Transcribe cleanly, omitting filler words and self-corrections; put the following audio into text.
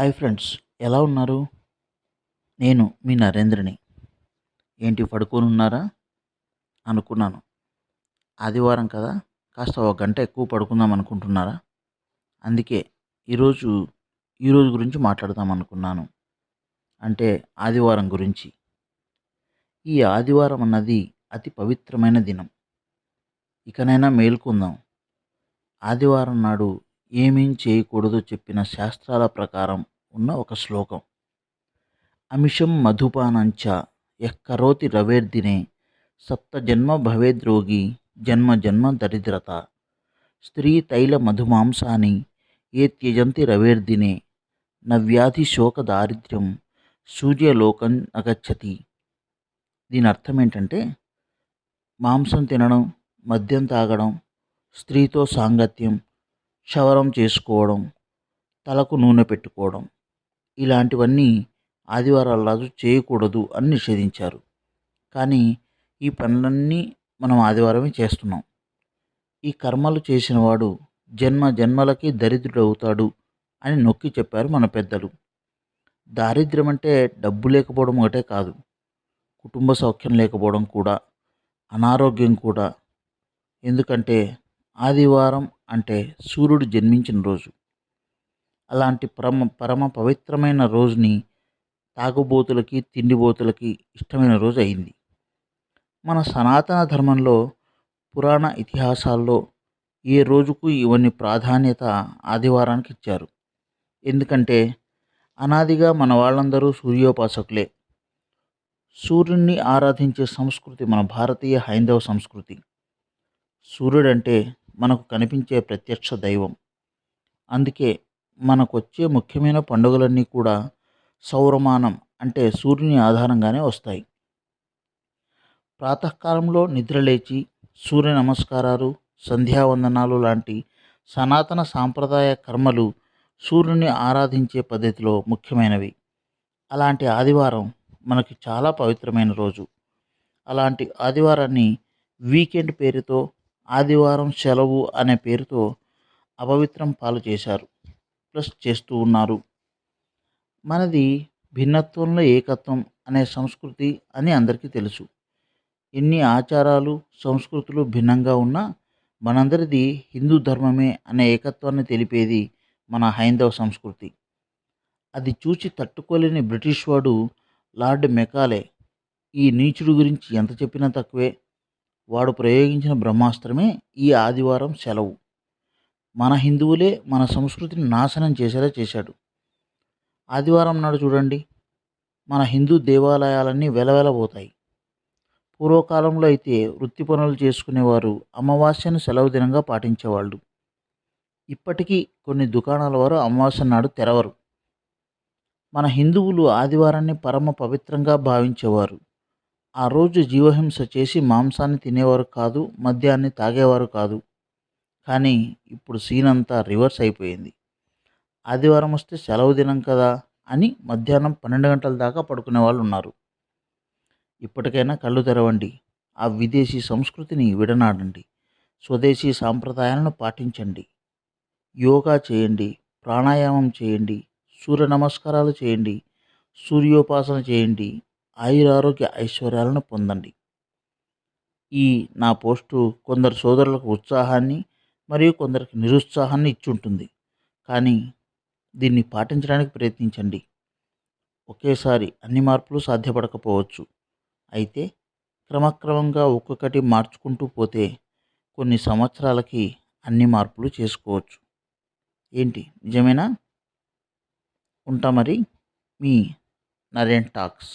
Hi friends, ఎలా ఉన్నారు? నేను మీ నరేంద్రని. ఏంటి పడుకొని ఉన్నారా అనుకున్నాను. ఆదివారం కదా, కాస్త ఒక గంట ఎక్కువ పడుకుందాం అనుకుంటున్నారా? అందుకే ఈరోజు ఈరోజు గురించి మాట్లాడదాం అనుకున్నాను. అంటే ఆదివారం గురించి. ఈ ఆదివారం అన్నది అతి పవిత్రమైన దినం. ఇకనైనా మేల్కొందాం. ఆదివారం నాడు ఏమేం చేయకూడదో చెప్పిన శాస్త్రాల ప్రకారం ఉన్న ఒక శ్లోకం. అమిషం మధుపానంచ యః కరోతి రవేర్దినే సప్తజన్మ భవేద్రోగి జన్మ జన్మ దరిద్రత. స్త్రీ తైల మధుమాంసాని ఏ త్యజంతి రవేర్దినే నవ్యాధి శోక దారిద్ర్యం సూర్యలోకం నగచ్చతి. దీని అర్థం ఏంటంటే, మాంసం తినడం, మద్యం తాగడం, స్త్రీతో సాంగత్యం, క్షవరం చేసుకోవడం, తలకు నూనె పెట్టుకోవడం, ఇలాంటివన్నీ ఆదివారాల రోజు చేయకూడదు అని నిషేధించారు. కానీ ఈ పనులన్నీ మనం ఆదివారమే చేస్తున్నాం. ఈ కర్మలు చేసినవాడు జన్మ జన్మలకి దరిద్రుడవుతాడు అని నొక్కి చెప్పారు మన పెద్దలు. దారిద్ర్యం అంటే డబ్బు లేకపోవడం ఒకటే కాదు, కుటుంబ సౌఖ్యం లేకపోవడం కూడా, అనారోగ్యం కూడా. ఎందుకంటే ఆదివారం అంటే సూర్యుడు జన్మించిన రోజు. అలాంటి పరమ పవిత్రమైన రోజుని తాగుబోతులకి, తిండిబోతులకి ఇష్టమైన రోజు అయింది. మన సనాతన ధర్మంలో, పురాణ ఇతిహాసాల్లో ఏ రోజుకు ఇవన్నీ ప్రాధాన్యత ఆదివారానికి ఇచ్చారు. ఎందుకంటే అనాదిగా మన వాళ్ళందరూ సూర్యోపాసకులే. సూర్యుడిని ఆరాధించే సంస్కృతి మన భారతీయ హైందవ సంస్కృతి. సూర్యుడంటే మనకు కనిపించే ప్రత్యక్ష దైవం. అందుకే మనకొచ్చే ముఖ్యమైన పండుగలన్నీ కూడా సౌరమానం అంటే సూర్యుని ఆధారంగానే వస్తాయి. ప్రాతకాలంలో నిద్రలేచి సూర్య నమస్కారాలు, సంధ్యావందనాలు లాంటి సనాతన సాంప్రదాయ కర్మలు సూర్యుని ఆరాధించే పద్ధతిలో ముఖ్యమైనవి. అలాంటి ఆదివారం మనకి చాలా పవిత్రమైన రోజు. అలాంటి ఆదివారాన్ని వీకెండ్ పేరుతో, ఆదివారం సెలవు అనే పేరుతో అపవిత్రం పాలు చేశారు, ప్లస్ చేస్తూ ఉన్నారు. మనది భిన్నత్వంలో ఏకత్వం అనే సంస్కృతి అని అందరికీ తెలుసు. ఎన్ని ఆచారాలు, సంస్కృతులు భిన్నంగా ఉన్నా మనందరిది హిందూ ధర్మమే అనే ఏకత్వాన్ని తెలిపేది మన హైందవ సంస్కృతి. అది చూచి తట్టుకోలేని బ్రిటిష్ వాడు లార్డ్ మెకాలే ఈ నీచుడు గురించి ఎంత చెప్పినా తక్కువే. వాడు ప్రయోగించిన బ్రహ్మాస్త్రమే ఈ ఆదివారం సెలవు. మన హిందువులే మన సంస్కృతిని నాశనం చేసేలా చేశాడు. ఆదివారం నాడు చూడండి, మన హిందూ దేవాలయాలన్నీ వెలవెలబోతాయి. పూర్వకాలంలో అయితే వృత్తి పనులు చేసుకునేవారు అమావాస్యను సెలవు దినంగా పాటించేవాళ్ళు. ఇప్పటికీ కొన్ని దుకాణాల వారు అమావాస్య నాడు తెరవరు. మన హిందువులు ఆదివారాన్ని పరమ పవిత్రంగా భావించేవారు. ఆ రోజు జీవహింస చేసి మాంసాన్ని తినేవారు కాదు, మద్యాన్ని తాగేవారు కాదు. కానీ ఇప్పుడు సీన్ అంతా రివర్స్ అయిపోయింది. ఆదివారం వస్తే సెలవు దినం కదా అని మధ్యాహ్నం 12 గంటల దాకా పడుకునే వాళ్ళు ఉన్నారు. ఇప్పటికైనా కళ్ళు తెరవండి. ఆ విదేశీ సంస్కృతిని విడనాడండి. స్వదేశీ సాంప్రదాయాలను పాటించండి. యోగా చేయండి, ప్రాణాయామం చేయండి, సూర్య నమస్కారాలు చేయండి, సూర్యోపాసన చేయండి, ఆయురారోగ్య ఐశ్వర్యాలను పొందండి. ఈ నా పోస్టు కొందరు సోదరులకు ఉత్సాహాన్ని మరియు కొందరికి నిరుత్సాహాన్ని ఇచ్చుంటుంది. కానీ దీన్ని పాటించడానికి ప్రయత్నించండి. ఒకేసారి అన్ని మార్పులు సాధ్యపడకపోవచ్చు. అయితే క్రమక్రమంగా ఒక్కొక్కటి మార్చుకుంటూ పోతే కొన్ని సంవత్సరాలకి అన్ని మార్పులు చేసుకోవచ్చు. ఏంటి, నిజమేనా? ఉంటా మరి. మీ నరేన్ టాక్స్.